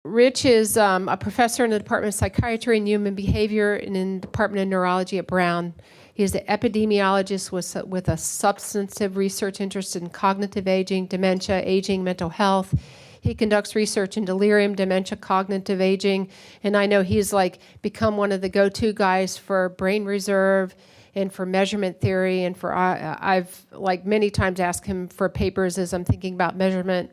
Rich is a professor in the Department of Psychiatry and Human Behavior and in the Department of Neurology at Brown. He is an epidemiologist with a substantive research interest in cognitive aging, dementia, aging, mental health. He conducts research in delirium, dementia, cognitive aging, and I know he's like become one of the go-to guys for brain reserve and for measurement theory, and for I've like many times asked him for papers as I'm thinking about measurement.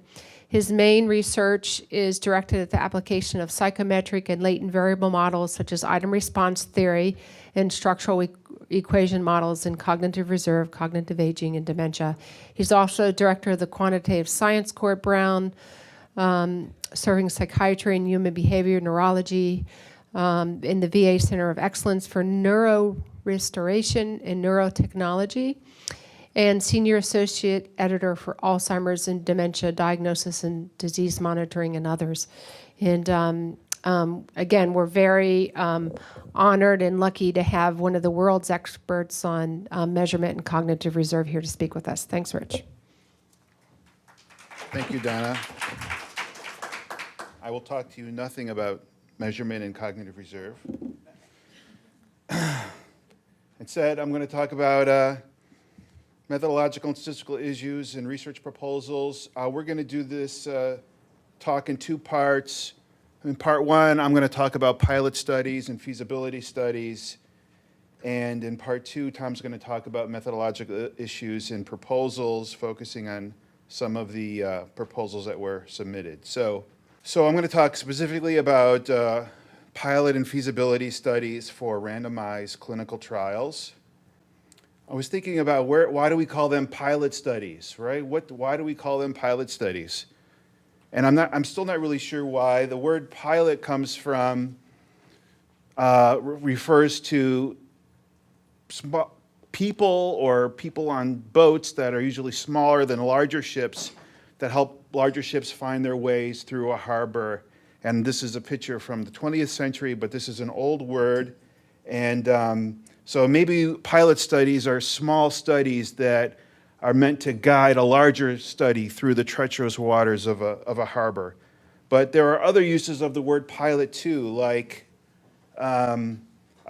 His main research is directed at the application of psychometric and latent variable models such as item response theory and structural equation models in cognitive reserve, cognitive aging, and dementia. He's also director of the Quantitative Science Core at Brown, serving psychiatry and human behavior neurology in the VA Center of Excellence for Neurorestoration and Neurotechnology, and senior associate editor for Alzheimer's and Dementia Diagnosis and Disease Monitoring and others. And again, we're very honored and lucky to have one of the world's experts on measurement and cognitive reserve here to speak with us. Thanks, Rich. Thank you, Donna. I will talk to you nothing about measurement and cognitive reserve. Instead, I'm going to talk about methodological and statistical issues and research proposals. We're going to do this talk in two parts. In part one, I'm going to talk about pilot studies and feasibility studies. And in part two, Tom's going to talk about methodological issues and proposals, focusing on some of the proposals that were submitted. So I'm going to talk specifically about pilot and feasibility studies for randomized clinical trials. I was thinking about why do we call them pilot studies, right? Why do we call them pilot studies? And I'm still not really sure why. The word pilot comes from, refers to people on boats that are usually smaller than larger ships that help larger ships find their ways through a harbor. And this is a picture from the 20th century, but this is an old word. And so maybe pilot studies are small studies that are meant to guide a larger study through the treacherous waters of a harbor. But there are other uses of the word pilot too, like a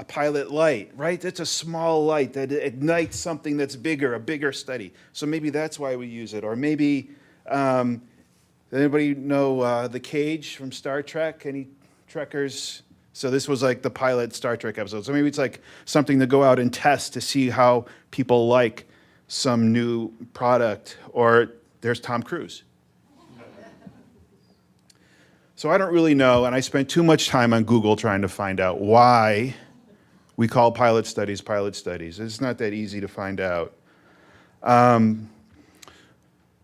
pilot light, right? It's a small light that ignites something that's bigger, a bigger study. So maybe that's why we use it. Or maybe, anybody know The Cage from Star Trek? Any Trekkers? So this was like the pilot Star Trek episode. So maybe it's like something to go out and test to see how people like some new product. Or there's Tom Cruise. So I don't really know, and I spent too much time on Google trying to find out why we call pilot studies pilot studies. It's not that easy to find out.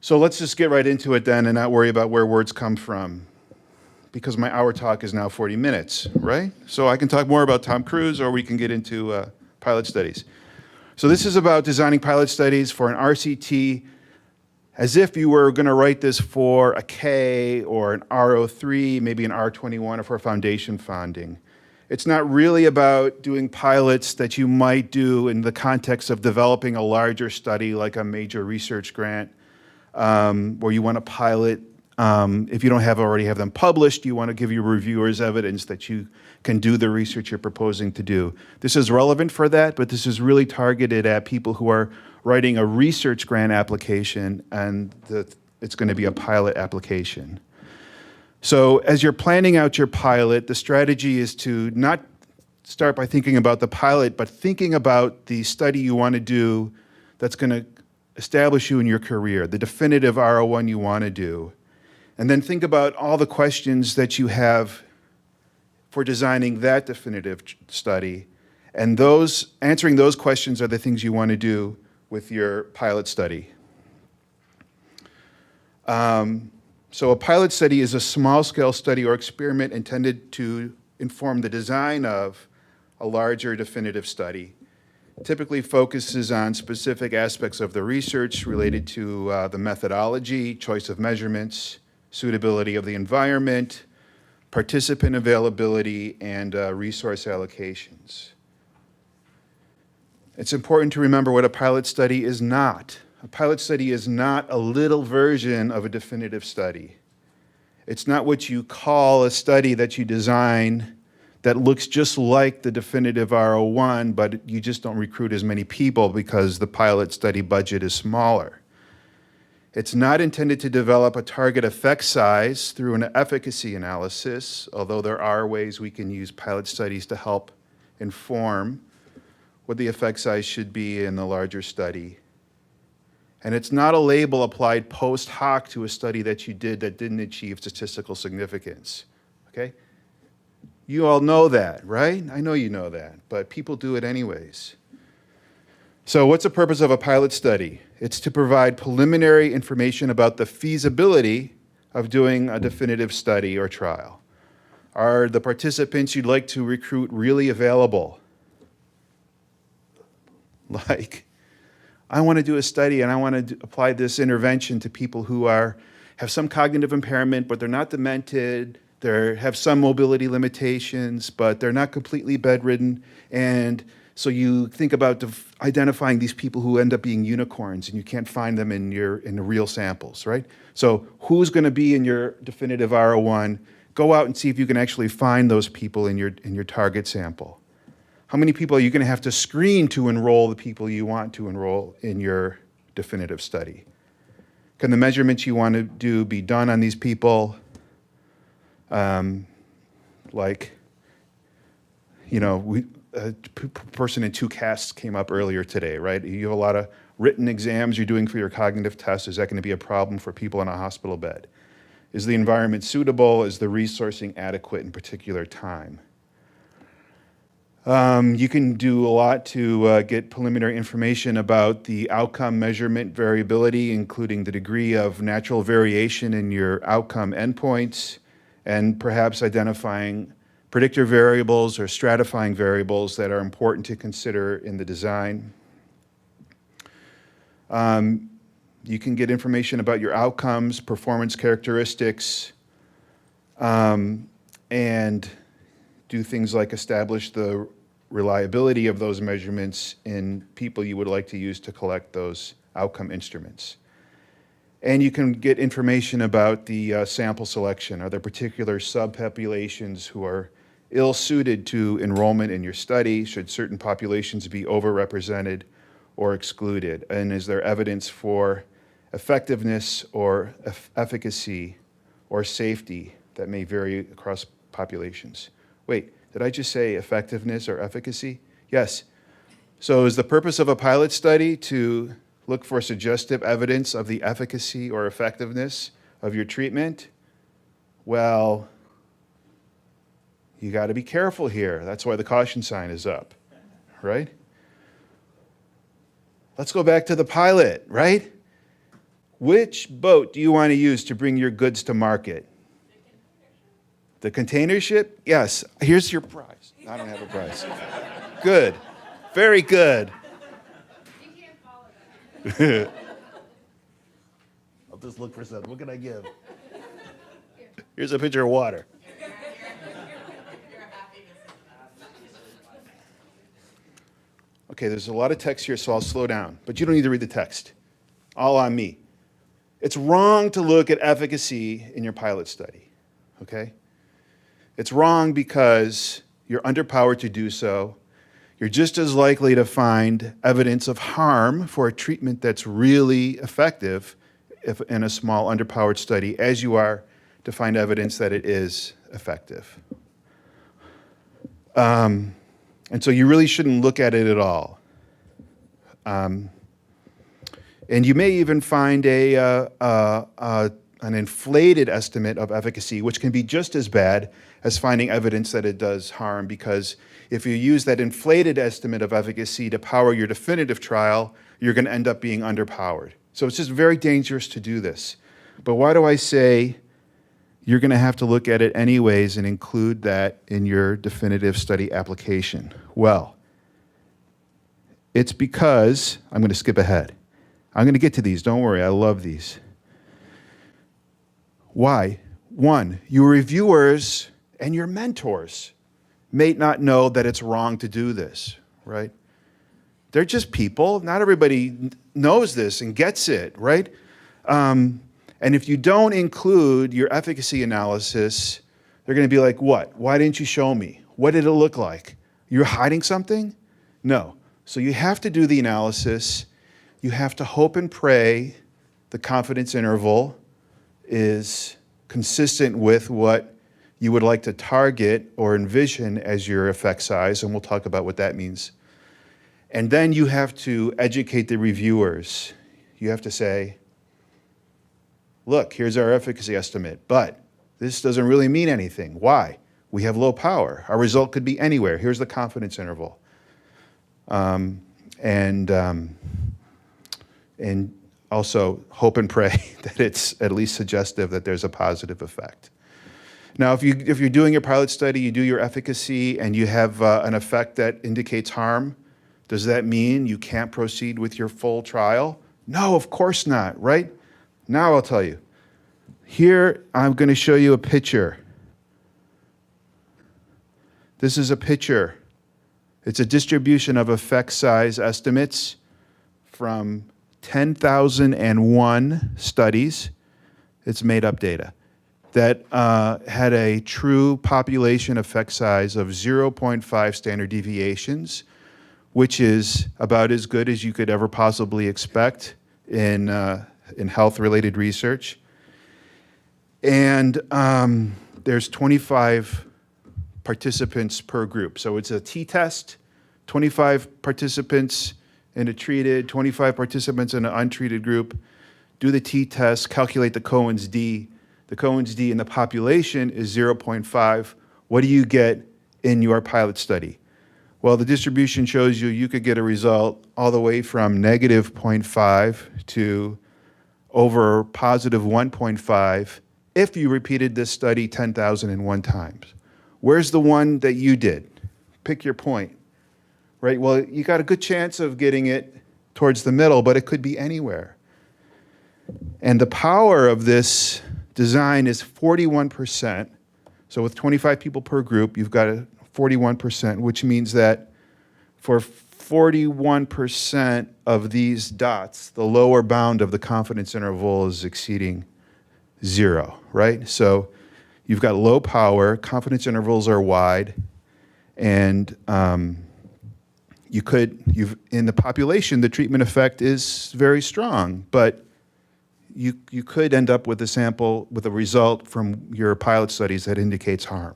So let's just get right into it then and not worry about where words come from, because my hour talk is now 40 minutes, right? So I can talk more about Tom Cruise, or we can get into pilot studies. So this is about designing pilot studies for an RCT, as if you were going to write this for a K or an R03, maybe an R21, or for foundation funding. It's not really about doing pilots that you might do in the context of developing a larger study like a major research grant, where you want to pilot. If you don't already have them published, you want to give your reviewers evidence that you can do the research you're proposing to do. This is relevant for that, but this is really targeted at people who are writing a research grant application, and it's going to be a pilot application. So as you're planning out your pilot, the strategy is to not start by thinking about the pilot, but thinking about the study you want to do that's going to establish you in your career, the definitive R01 you want to do. And then think about all the questions that you have for designing that definitive study. And answering those questions are the things you want to do with your pilot study. So a pilot study is a small-scale study or experiment intended to inform the design of a larger definitive study. It typically focuses on specific aspects of the research related to the methodology, choice of measurements, suitability of the environment, participant availability, and resource allocations. It's important to remember what a pilot study is not. A pilot study is not a little version of a definitive study. It's not what you call a study that you design that looks just like the definitive R01, but you just don't recruit as many people because the pilot study budget is smaller. It's not intended to develop a target effect size through an efficacy analysis, although there are ways we can use pilot studies to help inform what the effect size should be in the larger study. And it's not a label applied post hoc to a study that you did that didn't achieve statistical significance, okay? You all know that, right? I know you know that, but people do it anyways. So what's the purpose of a pilot study? It's to provide preliminary information about the feasibility of doing a definitive study or trial. Are the participants you'd like to recruit really available? Like, I want to do a study and I want to apply this intervention to people who have some cognitive impairment, but they're not demented, they have some mobility limitations, but they're not completely bedridden. And so you think about identifying these people who end up being unicorns and you can't find them in the real samples, right? So who's going to be in your definitive R01? Go out and see if you can actually find those people in your target sample. How many people are you going to have to screen to enroll the people you want to enroll in your definitive study? Can the measurements you want to do be done on these people? Like, you know, a person in 2 casts came up earlier today, right? You have a lot of written exams you're doing for your cognitive tests. Is that going to be a problem for people in a hospital bed? Is the environment suitable? Is the resourcing adequate in particular time? You can do a lot to get preliminary information about the outcome measurement variability, including the degree of natural variation in your outcome endpoints, and perhaps identifying predictor variables or stratifying variables that are important to consider in the design. You can get information about your outcomes, performance characteristics, and do things like establish the reliability of those measurements in people you would like to use to collect those outcome instruments. And you can get information about the sample selection. Are there particular subpopulations who are ill-suited to enrollment in your study? Should certain populations be overrepresented or excluded? And is there evidence for effectiveness or efficacy or safety that may vary across populations? Wait, did I just say effectiveness or efficacy? Yes. So is the purpose of a pilot study to look for suggestive evidence of the efficacy or effectiveness of your treatment? Well, you got to be careful here. That's why the caution sign is up, right? Let's go back to the pilot, right? Which boat do you want to use to bring your goods to market? The container ship? Yes. Here's your prize. I don't have a prize. Good. Very good. You can't follow that. I'll just look for something. What can I give? Here's a pitcher of water. Okay, there's a lot of text here, so I'll slow down. But you don't need to read the text. All on me. It's wrong to look at efficacy in your pilot study, okay? It's wrong because you're underpowered to do so. You're just as likely to find evidence of harm for a treatment that's really effective if in a small underpowered study as you are to find evidence that it is effective. And so you really shouldn't look at it at all. And you may even find an inflated estimate of efficacy, which can be just as bad as finding evidence that it does harm, because if you use that inflated estimate of efficacy to power your definitive trial, you're going to end up being underpowered. So it's just very dangerous to do this. But why do I say you're going to have to look at it anyways and include that in your definitive study application? Well, it's because, I'm going to skip ahead. I'm going to get to these, don't worry, I love these. Why? One, your reviewers and your mentors may not know that it's wrong to do this, right? They're just people. Not everybody knows this and gets it, right? And And if you don't include your efficacy analysis, they're going to be like, what? Why didn't you show me? What did it look like? You're hiding something? No. So you have to do the analysis. You have to hope and pray the confidence interval is consistent with what you would like to target or envision as your effect size, and we'll talk about what that means. And then you have to educate the reviewers. You have to say, look, here's our efficacy estimate, but this doesn't really mean anything. Why? We have low power. Our result could be anywhere. Here's the confidence interval. And also hope and pray that it's at least suggestive that there's a positive effect. Now, if you're doing your pilot study, you do your efficacy, and you have an effect that indicates harm, does that mean you can't proceed with your full trial? No, of course not, right? Now I'll tell you. Here, I'm going to show you a picture. This is a picture. It's a distribution of effect size estimates from 10,001 studies. It's made up data that had a true population effect size of 0.5 standard deviations, which is about as good as you could ever possibly expect in health-related research. And there's 25 participants per group. So it's a t-test, 25 participants in a treated, 25 participants in an untreated group. Do the t-test, calculate the Cohen's d. The Cohen's d in the population is 0.5. What do you get in your pilot study? Well, the distribution shows you could get a result all the way from negative 0.5 to over positive 1.5 if you repeated this study 10,001 times. Where's the one that you did? Pick your point, right? Well, you got a good chance of getting it towards the middle, but it could be anywhere. And the power of this design is 41%. So with 25 people per group, you've got a 41%, which means that for 41% of these dots, the lower bound of the confidence interval is exceeding 0, right? So you've got low power, confidence intervals are wide, and in the population, the treatment effect is very strong, but you could end up with a sample, with a result from your pilot studies that indicates harm.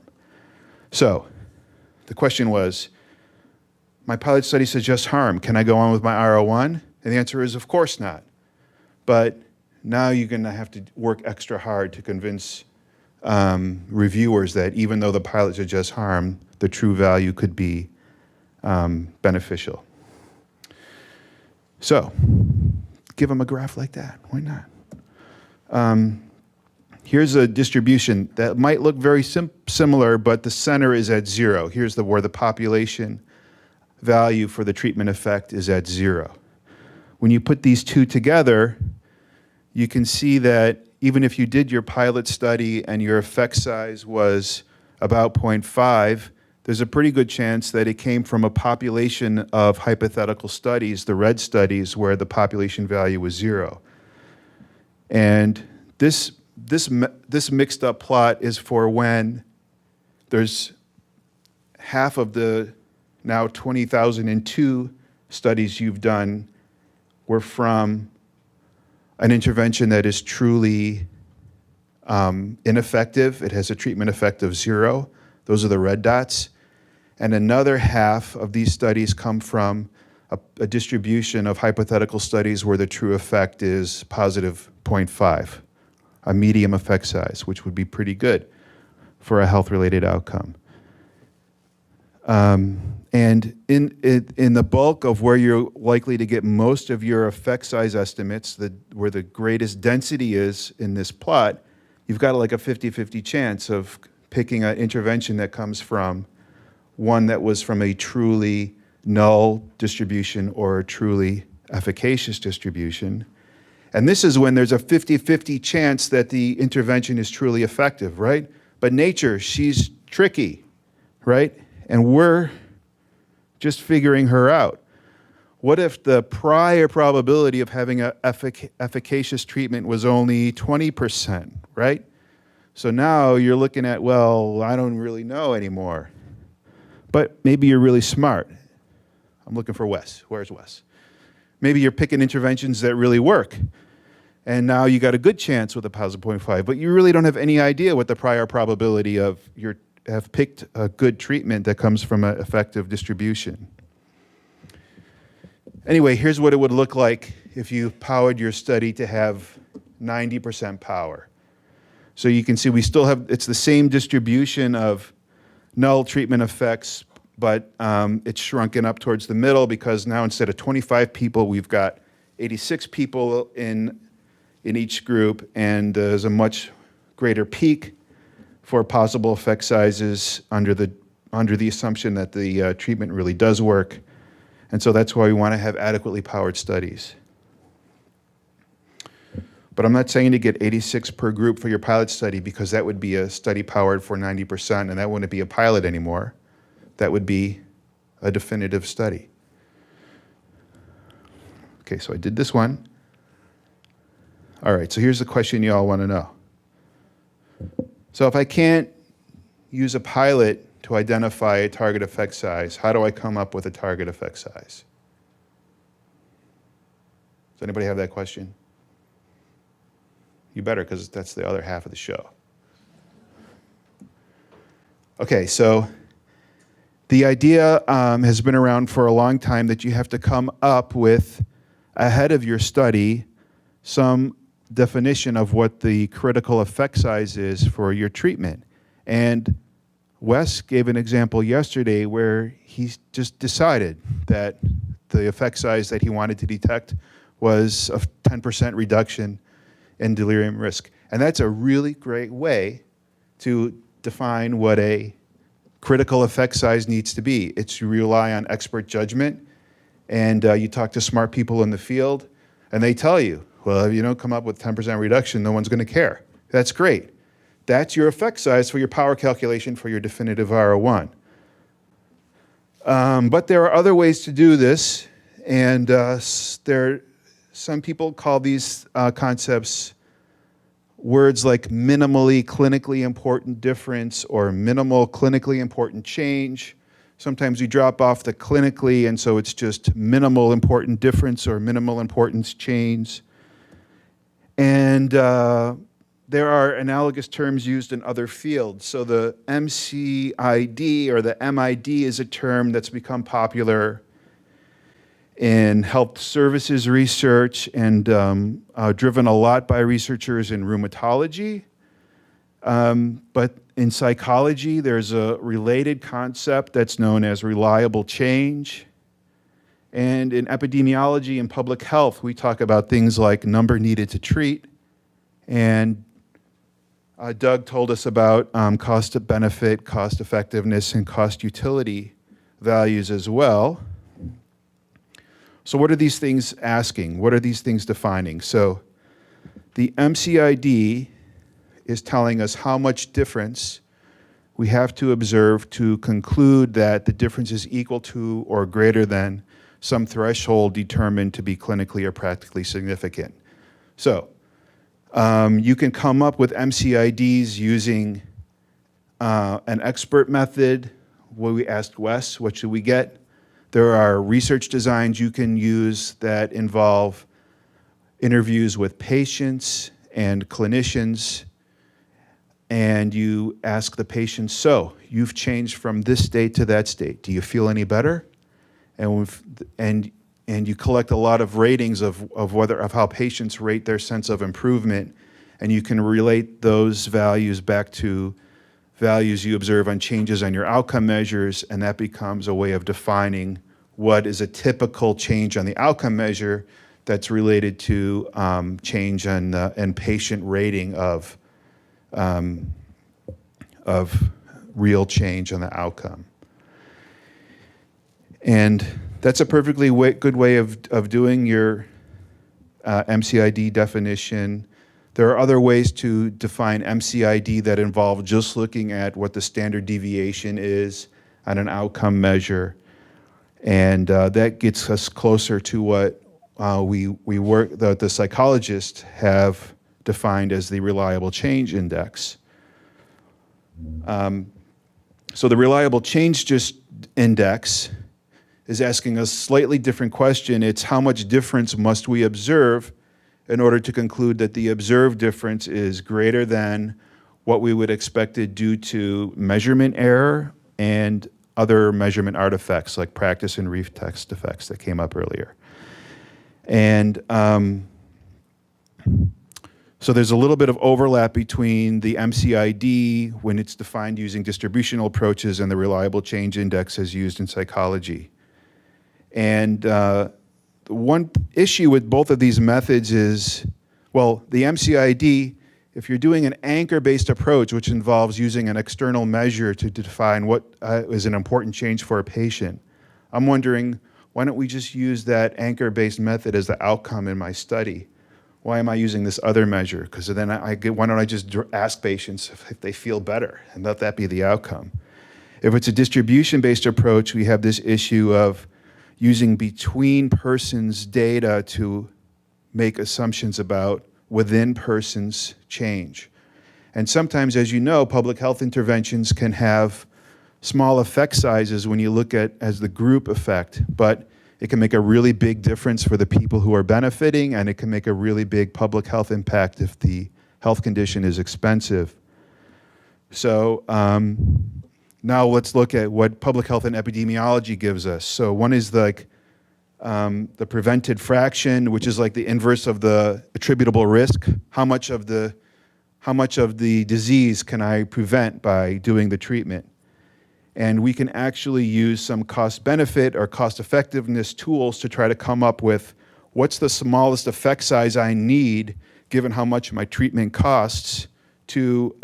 So the question was, my pilot study suggests harm. Can I go on with my R01? And the answer is, of course not. But now you're going to have to work extra hard to convince reviewers that even though the pilot suggests harm, the true value could be beneficial. So give them a graph like that. Why not? Here's a distribution that might look very similar, but the center is at 0. Here's where the population value for the treatment effect is at 0. When you put these two together, you can see that even if you did your pilot study and your effect size was about 0.5, there's a pretty good chance that it came from a population of hypothetical studies, the red studies, where the population value was 0. And this mixed up plot is for when there's half of the now 20,002 studies you've done were from an intervention that is truly ineffective. It has a treatment effect of 0. Those are the red dots. And another half of these studies come from a distribution of hypothetical studies where the true effect is positive 0.5, a medium effect size, which would be pretty good for a health-related outcome. And in the bulk of where you're likely to get most of your effect size estimates, where the greatest density is in this plot, you've got like a 50-50 chance of picking an intervention that comes from one that was from a truly null distribution or a truly efficacious distribution. And this is when there's a 50-50 chance that the intervention is truly effective, right? But nature, she's tricky, right? And we're just figuring her out. What if the prior probability of having an efficacious treatment was only 20%, right? So now you're looking at, well, I don't really know anymore. But maybe you're really smart. I'm looking for Wes. Where's Wes? Maybe you're picking interventions that really work. And now you got a good chance with a PASA 0.5, but you really don't have any idea what the prior probability of have picked a good treatment that comes from an effective distribution. Anyway, here's what it would look like if you powered your study to have 90% power. So you can see we still have, it's the same distribution of null treatment effects, but it's shrunken up towards the middle because now instead of 25 people, we've got 86 people in each group, and there's a much greater peak for possible effect sizes under the assumption that the treatment really does work. And so that's why we want to have adequately powered studies. But I'm not saying to get 86 per group for your pilot study, because that would be a study powered for 90%, and that wouldn't be a pilot anymore. That would be a definitive study. Okay, so I did this one. All right, so here's the question you all want to know. So if I can't use a pilot to identify a target effect size, how do I come up with a target effect size? Does anybody have that question? You better, because that's the other half of the show. Okay, so the idea has been around for a long time that you have to come up with, ahead of your study, some definition of what the critical effect size is for your treatment. And Wes gave an example yesterday where he just decided that the effect size that he wanted to detect was a 10% reduction in delirium risk. And that's a really great way to define what a critical effect size needs to be. It's you rely on expert judgment, and you talk to smart people in the field, and they tell you, well, if you don't come up with 10% reduction, no one's going to care. That's great. That's your effect size for your power calculation for your definitive R01. But there are other ways to do this, and some people call these concepts words like minimally clinically important difference or minimal clinically important change. Sometimes we drop off the clinically, and so it's just minimal important difference or minimal importance change. And there are analogous terms used in other fields. So the MCID or the MID is a term that's become popular in health services research and driven a lot by researchers in rheumatology. But in psychology, there's a related concept that's known as reliable change. And in epidemiology and public health, we talk about things like number needed to treat. And Doug told us about cost of benefit, cost effectiveness, and cost utility values as well. So what are these things asking? What are these things defining? So the MCID is telling us how much difference we have to observe to conclude that the difference is equal to or greater than some threshold determined to be clinically or practically significant. So you can come up with MCIDs using an expert method. What we asked Wes, what should we get? There are research designs you can use that involve interviews with patients and clinicians, and you ask the patient, so you've changed from this state to that state. Do you feel any better? And you collect a lot of ratings of how patients rate their sense of improvement, and you can relate those values back to values you observe on changes on your outcome measures, and that becomes a way of defining what is a typical change on the outcome measure that's related to change and patient rating of real change on the outcome. And that's a perfectly good way of doing your MCID definition. There are other ways to define MCID that involve just looking at what the standard deviation is on an outcome measure. And that gets us closer to what the psychologists have defined as the reliable change index. So the reliable change index is asking a slightly different question. It's how much difference must we observe in order to conclude that the observed difference is greater than what we would expect it due to measurement error and other measurement artifacts like practice and retest effects that came up earlier. And so there's a little bit of overlap between the MCID when it's defined using distributional approaches and the reliable change index as used in psychology. And one issue with both of these methods is, well, the MCID, if you're doing an anchor-based approach, which involves using an external measure to define what is an important change for a patient, I'm wondering, why don't we just use that anchor-based method as the outcome in my study? Why am I using this other measure? Because then why don't I just ask patients if they feel better and let that be the outcome? If it's a distribution-based approach, we have this issue of using between persons data to make assumptions about within persons change. And sometimes, as you know, public health interventions can have small effect sizes when you look at as the group effect, but it can make a really big difference for the people who are benefiting, and it can make a really big public health impact if the health condition is expensive. So now let's look at what public health and epidemiology gives us. So one is like the prevented fraction, which is like the inverse of the attributable risk. How much of the disease can I prevent by doing the treatment? And we can actually use some cost benefit or cost effectiveness tools to try to come up with what's the smallest effect size I need given how much my treatment costs to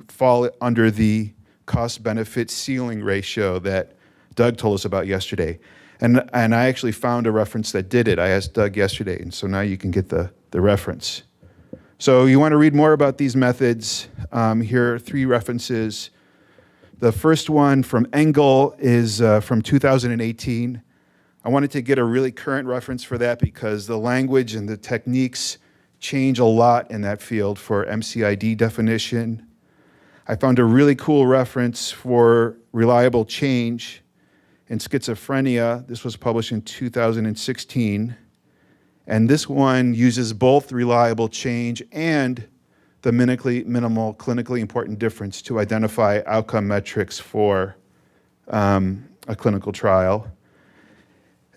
fall under the cost benefit ceiling ratio that Doug told us about yesterday. And I actually found a reference that did it. I asked Doug yesterday, and so now you can get the reference. So you want to read more about these methods. Here are 3 references. The first one from Engel is from 2018. I wanted to get a really current reference for that because the language and the techniques change a lot in that field for MCID definition. I found a really cool reference for reliable change in schizophrenia. This was published in 2016. And this one uses both reliable change and the minimal clinically important difference to identify outcome metrics for a clinical trial.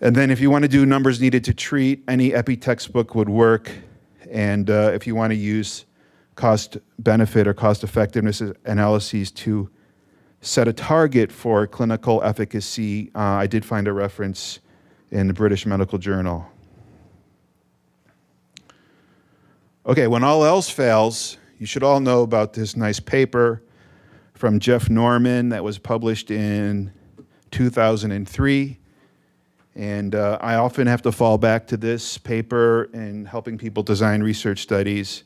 And then if you want to do numbers needed to treat, any epi textbook would work. And if you want to use cost benefit or cost effectiveness analyses to set a target for clinical efficacy, I did find a reference in the British Medical Journal. Okay, when all else fails, you should all know about this nice paper from Geoff Norman that was published in 2003. And I often have to fall back to this paper in helping people design research studies.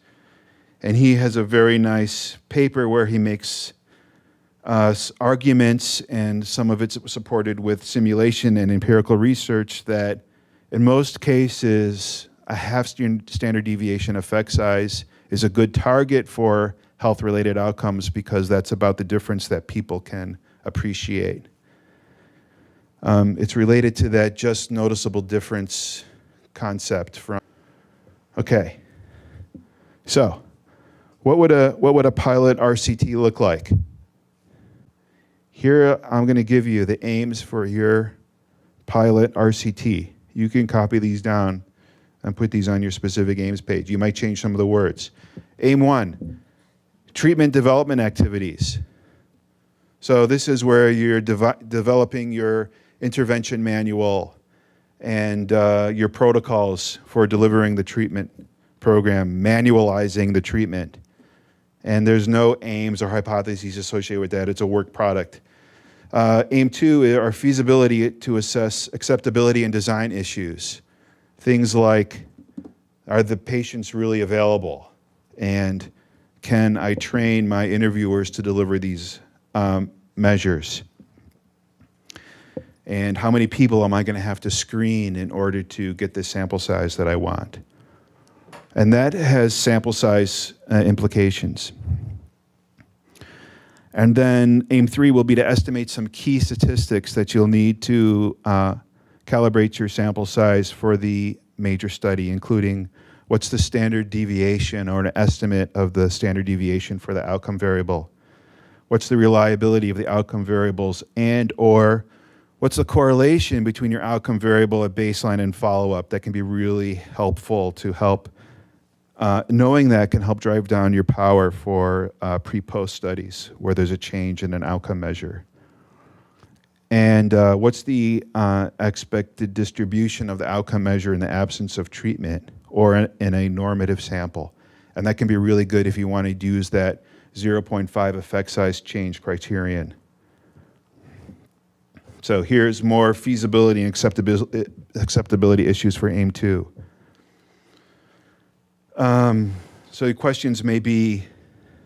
And he has a very nice paper where he makes arguments, and some of it's supported with simulation and empirical research, that in most cases, a half standard deviation effect size is a good target for health-related outcomes because that's about the difference that people can appreciate. It's related to that just noticeable difference concept from. Okay, so what would a pilot RCT look like? Here I'm going to give you the aims for your pilot RCT. You can copy these down and put these on your specific aims page. You might change some of the words. Aim 1, treatment development activities. So this is where you're developing your intervention manual and your protocols for delivering the treatment program, manualizing the treatment. And there's no aims or hypotheses associated with that. It's a work product. Aim 2 are feasibility to assess acceptability and design issues. Things like, are the patients really available? And can I train my interviewers to deliver these measures? And how many people am I going to have to screen in order to get the sample size that I want? And that has sample size implications. And then aim 3 will be to estimate some key statistics that you'll need to calibrate your sample size for the major study, including what's the standard deviation or an estimate of the standard deviation for the outcome variable? What's the reliability of the outcome variables, and or what's the correlation between your outcome variable at baseline and follow-up? That can be really helpful to help. Knowing that can help drive down your power for pre-post studies where there's a change in an outcome measure. And what's the expected distribution of the outcome measure in the absence of treatment or in a normative sample? And that can be really good if you want to use that 0.5 effect size change criterion. So here's more feasibility and acceptability issues for aim 2. So the questions may be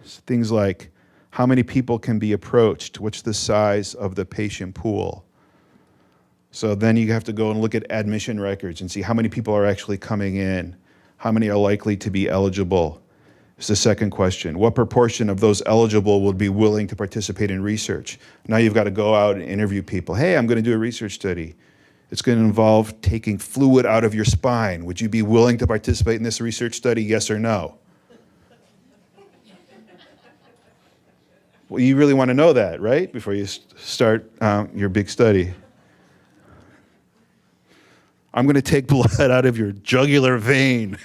things like, how many people can be approached? What's the size of the patient pool? So then you have to go and look at admission records and see how many people are actually coming in. How many are likely to be eligible? It's the second question. What proportion of those eligible would be willing to participate in research? Now you've got to go out and interview people. Hey, I'm going to do a research study. It's going to involve taking fluid out of your spine. Would you be willing to participate in this research study, yes or no? Well, you really want to know that, right? Before you start your big study. I'm going to take blood out of your jugular vein.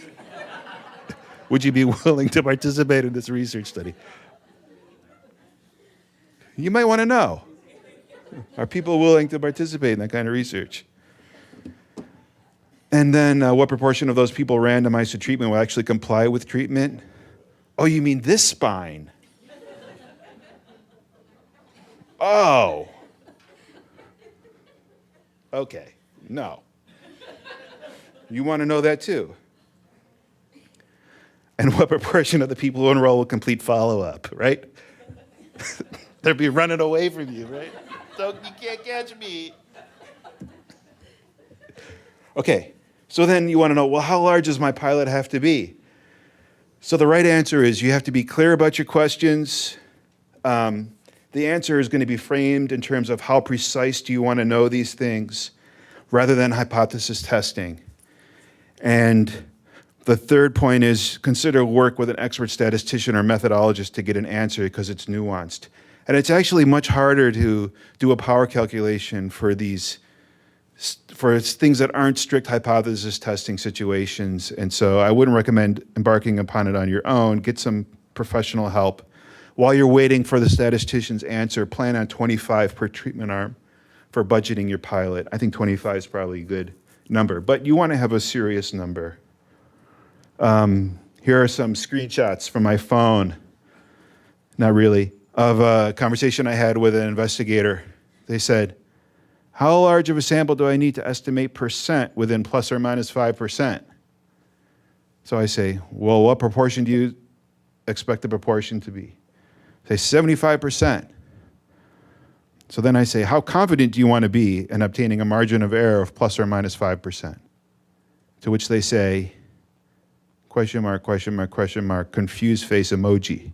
Would you be willing to participate in this research study? You might want to know. Are people willing to participate in that kind of research? And then what proportion of those people randomized to treatment will actually comply with treatment? Oh, you mean this spine? Oh. Okay, no. You want to know that too. And what proportion of the people who enroll will complete follow-up, right? They'll be running away from you, right? So you can't catch me. Okay, so then you want to know, well, how large does my pilot have to be? So the right answer is you have to be clear about your questions. The answer is going to be framed in terms of how precise do you want to know these things rather than hypothesis testing. And the third point is consider work with an expert statistician or methodologist to get an answer because it's nuanced. And it's actually much harder to do a power calculation for these, for things that aren't strict hypothesis testing situations. And so I wouldn't recommend embarking upon it on your own. Get some professional help. While you're waiting for the statistician's answer, plan on 25 per treatment arm for budgeting your pilot. I think 25 is probably a good number, but you want to have a serious number. Here are some screenshots from my phone, not really, of a conversation I had with an investigator. They said, how large of a sample do I need to estimate percent within plus or minus 5%? So I say, well, what proportion do you expect the proportion to be? Say 75%. So then I say, how confident do you want to be in obtaining a margin of error of plus or minus 5%? To which they say, question mark, question mark, question mark, confused face emoji.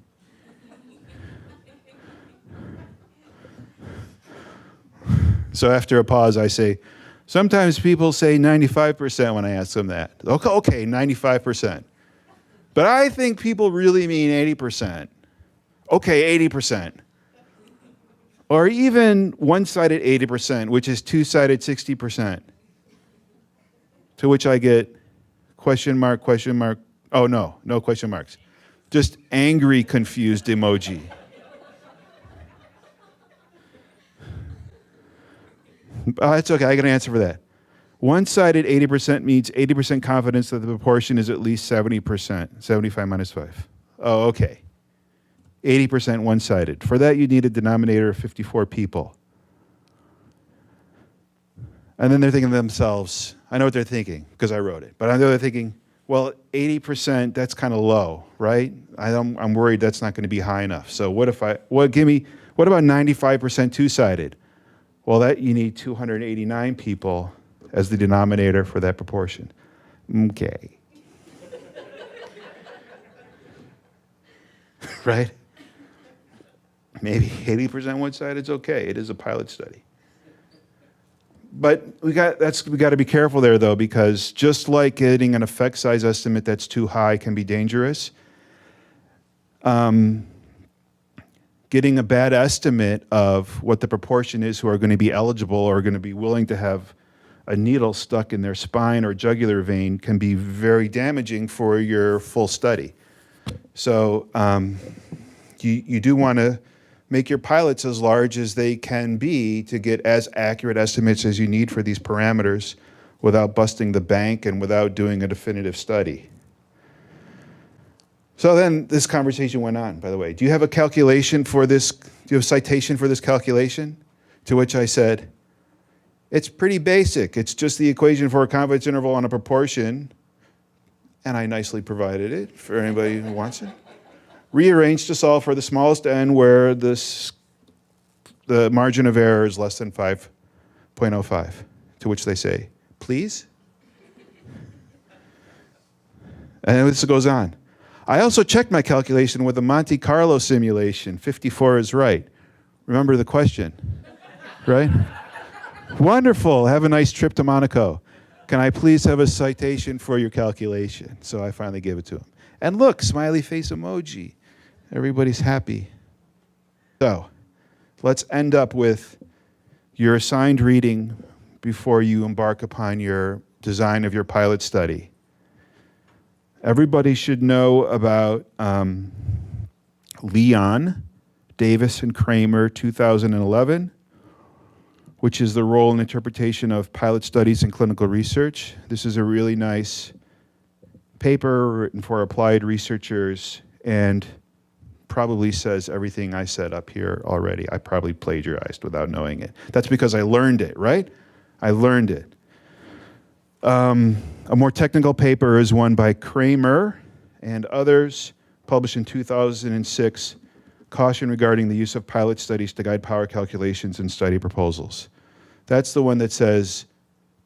So after a pause, I say, sometimes people say 95% when I ask them that. Okay, 95%. But I think people really mean 80%. Okay, 80%. Or even one-sided 80%, which is two-sided 60%. To which I get question mark, oh no question marks. Just angry, confused emoji. It's okay, I got an answer for that. One-sided 80% means 80% confidence that the proportion is at least 70%, 75 minus 5. Oh, okay. 80% one-sided. For that, you need a denominator of 54 people. And then they're thinking to themselves, I know what they're thinking because I wrote it, but I know they're thinking, well, 80%, that's kind of low, right? I'm worried that's not going to be high enough. So what about 95% two-sided? Well, that you need 289 people as the denominator for that proportion. Okay. Right? Maybe 80% one side, it's okay. It is a pilot study. But we got to be careful there, though, because just like getting an effect size estimate that's too high can be dangerous, getting a bad estimate of what the proportion is who are going to be eligible or are going to be willing to have a needle stuck in their spine or jugular vein can be very damaging for your full study. So you do want to make your pilots as large as they can be to get as accurate estimates as you need for these parameters without busting the bank and without doing a definitive study. So then this conversation went on, by the way. Do you have a calculation for this? Do you have a citation for this calculation? To which I said, it's pretty basic. It's just the equation for a confidence interval on a proportion. And I nicely provided it for anybody who wants it. Rearrange to solve for the smallest n where the margin of error is less than 5.05. To which they say, please? And this goes on. I also checked my calculation with a Monte Carlo simulation. 54 is right. Remember the question, right? Wonderful. Have a nice trip to Monaco. Can I please have a citation for your calculation? So I finally gave it to him. And look, smiley face emoji. Everybody's happy. So let's end up with your assigned reading before you embark upon your design of your pilot study. Everybody should know about Leon, Davis, and Kramer, 2011, which is the role and interpretation of pilot studies in clinical research. This is a really nice paper written for applied researchers and probably says everything I said up here already. I probably plagiarized without knowing it. That's because I learned it, right? I learned it. A more technical paper is one by Kramer and others, published in 2006, Caution regarding the use of pilot studies to guide power calculations and study proposals. That's the one that says,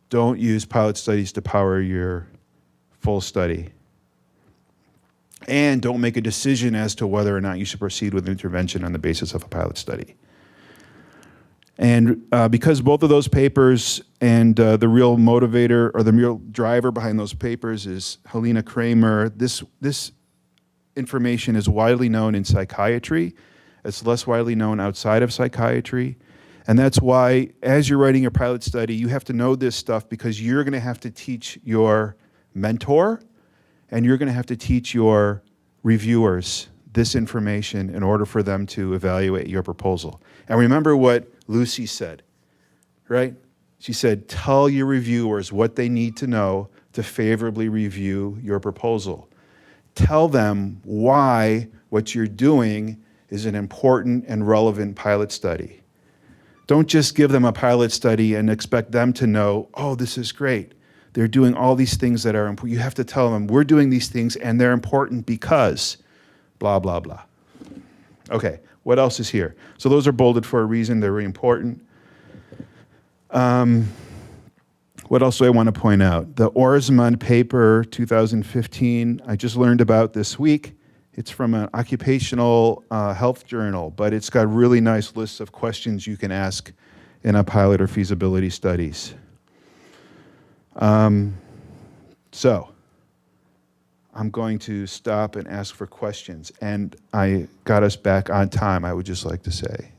don't use pilot studies to power your full study. And don't make a decision as to whether or not you should proceed with intervention on the basis of a pilot study. And because both of those papers and the real motivator or the real driver behind those papers is Helena Kramer, this information is widely known in psychiatry. It's less widely known outside of psychiatry. And that's why, as you're writing your pilot study, you have to know this stuff because you're going to have to teach your mentor and you're going to have to teach your reviewers this information in order for them to evaluate your proposal. And remember what Lucy said, right? She said, tell your reviewers what they need to know to favorably review your proposal. Tell them why what you're doing is an important and relevant pilot study. Don't just give them a pilot study and expect them to know, oh, this is great. They're doing all these things that are important. You have to tell them, we're doing these things and they're important because blah, blah, blah. Okay, what else is here? So those are bolded for a reason. They're really important. What else do I want to point out? The Orsmond paper, 2015, I just learned about this week. It's from an occupational health journal, but it's got really nice lists of questions you can ask in a pilot or feasibility studies. So I'm going to stop and ask for questions. And I got us back on time, I would just like to say.